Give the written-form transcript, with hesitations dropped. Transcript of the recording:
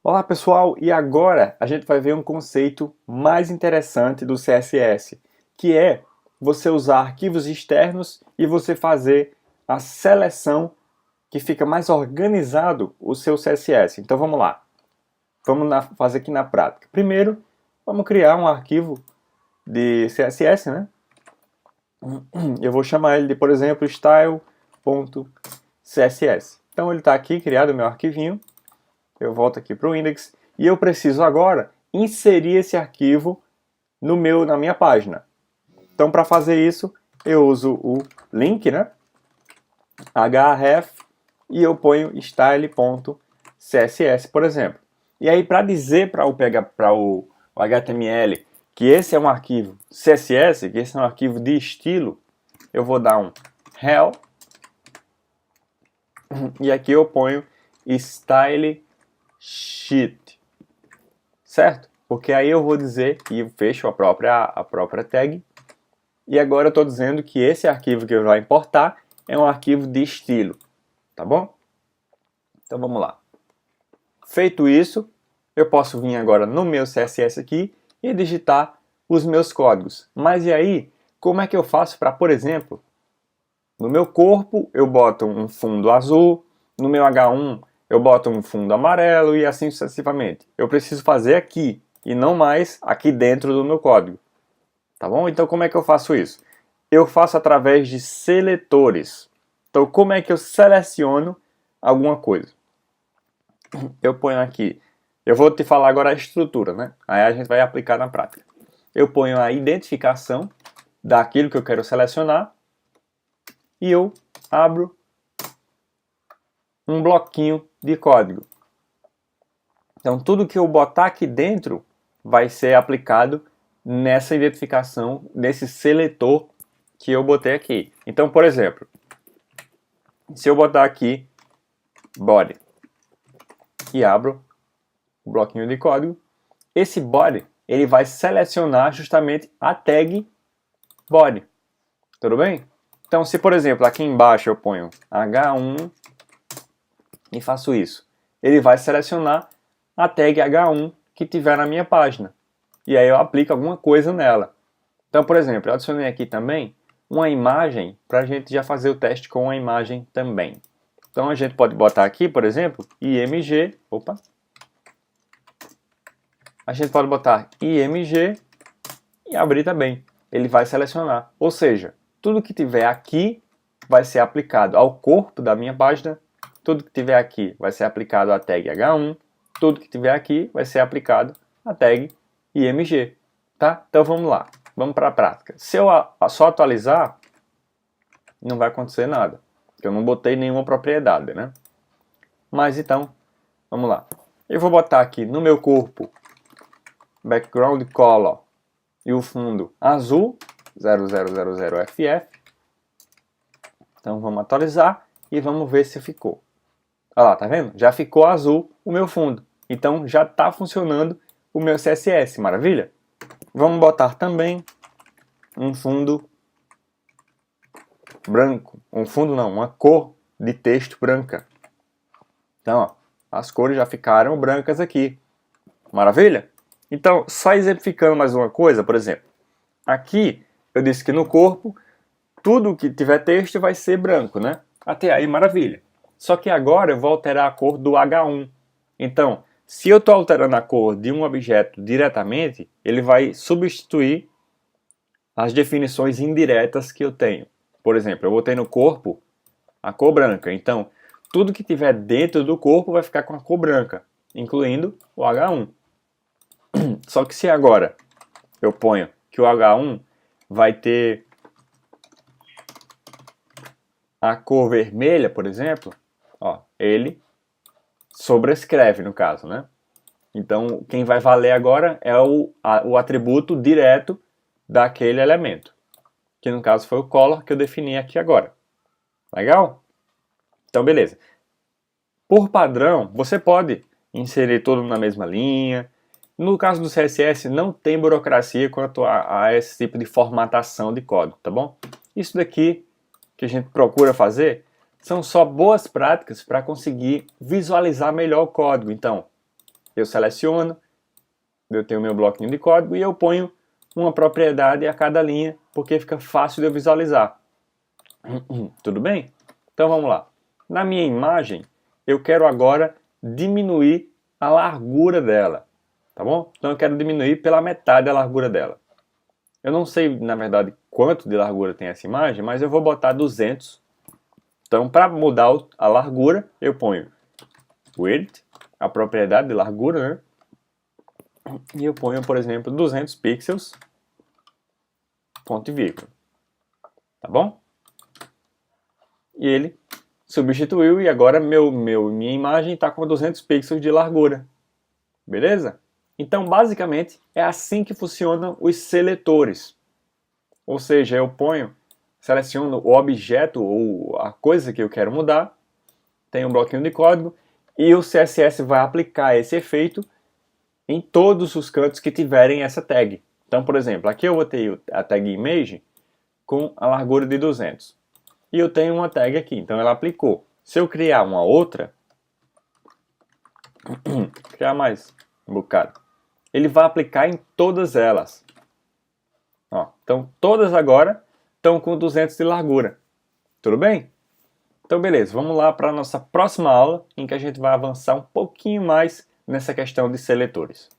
Olá pessoal, e agora a gente vai ver um conceito mais interessante do CSS, que é você usar arquivos externos e você fazer a seleção que fica mais organizado o seu CSS. Então vamos lá, fazer aqui na prática. Primeiro, vamos criar um arquivo de CSS, né? Eu vou chamar ele de, por exemplo, style.css. Então ele está aqui, criado o meu arquivinho. Eu volto aqui para o index e eu preciso agora inserir esse arquivo na minha página. Então, para fazer isso, eu uso o link, né? href, e eu ponho style.css, por exemplo. E aí, para dizer para o HTML que esse é um arquivo CSS, que esse é um arquivo de estilo, eu vou dar um rel, e aqui eu ponho style sheet, certo? Porque aí eu vou dizer que eu fecho a própria tag, e agora eu estou dizendo que esse arquivo que eu vou importar é um arquivo de estilo, tá bom? Então vamos lá. Feito isso, eu posso vir agora no meu CSS aqui e digitar os meus códigos. Mas e aí, como é que eu faço para, por exemplo, no meu corpo eu boto um fundo azul, no meu H1 eu boto um fundo amarelo e assim sucessivamente. Eu preciso fazer aqui e não mais aqui dentro do meu código. Tá bom? Então como é que eu faço isso? Eu faço através de seletores. Então como é que eu seleciono alguma coisa? Eu ponho aqui, eu vou te falar agora a estrutura, né? Aí a gente vai aplicar na prática. Eu ponho a identificação daquilo que eu quero selecionar e eu abro um bloquinho de código. Então tudo que eu botar aqui dentro vai ser aplicado nessa identificação, nesse seletor que eu botei aqui. Então, por exemplo, se eu botar aqui body e abro o bloquinho de código, esse body ele vai selecionar justamente a tag body. Tudo bem? Então, se por exemplo aqui embaixo eu ponho H1 e faço isso, ele vai selecionar a tag H1 que tiver na minha página. E aí eu aplico alguma coisa nela. Então, por exemplo, eu adicionei aqui também uma imagem para a gente já fazer o teste com a imagem também. Então a gente pode botar aqui, por exemplo, img, a gente pode botar img e abrir também. Ele vai selecionar. Ou seja, tudo que tiver aqui vai ser aplicado ao corpo da minha página, tudo que tiver aqui vai ser aplicado à tag H1, tudo que tiver aqui vai ser aplicado à tag img. Tá? Então vamos lá, vamos para a prática. Se eu só atualizar, não vai acontecer nada, porque eu não botei nenhuma propriedade, né? Mas então, vamos lá. Eu vou botar aqui no meu corpo background color e o fundo azul 0000FF. Então vamos atualizar e vamos ver se ficou. Olha lá, tá vendo? Já ficou azul o meu fundo. Então já está funcionando o meu CSS, maravilha? Vamos botar também um fundo branco. Um fundo não, uma cor de texto branca. Então, ó, as cores já ficaram brancas aqui. Maravilha? Então, só exemplificando mais uma coisa, por exemplo. Aqui, eu disse que no corpo, tudo que tiver texto vai ser branco, né? Até aí, maravilha. Só que agora eu vou alterar a cor do H1. Então, se eu estou alterando a cor de um objeto diretamente, ele vai substituir as definições indiretas que eu tenho. Por exemplo, eu botei no corpo a cor branca. Então, tudo que tiver dentro do corpo vai ficar com a cor branca, incluindo o H1. Só que se agora eu ponho que o H1 vai ter a cor vermelha, por exemplo, ó, ele sobrescreve no caso, né? Então, quem vai valer agora é o atributo direto daquele elemento, que no caso foi o color que eu defini aqui agora. Legal? Então, beleza. Por padrão, você pode inserir tudo na mesma linha. No caso do CSS, não tem burocracia quanto a esse tipo de formatação de código, tá bom? Isso daqui que a gente procura fazer são só boas práticas para conseguir visualizar melhor o código. Então, Eu seleciono, eu tenho meu bloquinho de código e eu ponho uma propriedade a cada linha, porque fica fácil de eu visualizar. Tudo bem? Então vamos lá. Na minha imagem, eu quero agora diminuir a largura dela, tá bom? Então eu quero diminuir pela metade a largura dela. Eu não sei, na verdade, quanto de largura tem essa imagem, mas eu vou botar 200. Então, para mudar a largura, eu ponho width, a propriedade de largura, né? E eu ponho, por exemplo, 200 pixels, ponto e vírgula. Tá bom? E ele substituiu e agora minha imagem está com 200 pixels de largura. Beleza? Então, basicamente, é assim que funcionam os seletores. Ou seja, eu seleciono o objeto ou a coisa que eu quero mudar, tenho um bloquinho de código e o CSS vai aplicar esse efeito em todos os cantos que tiverem essa tag. Então, por exemplo, aqui eu vou ter a tag image com a largura de 200. E eu tenho uma tag aqui, então ela aplicou. Se eu criar uma outra, criar mais um bocado, ele vai aplicar em todas elas. Ó, então todas agora estão com 200 de largura. Tudo bem? Então beleza, vamos lá para a nossa próxima aula, em que a gente vai avançar um pouquinho mais nessa questão de seletores.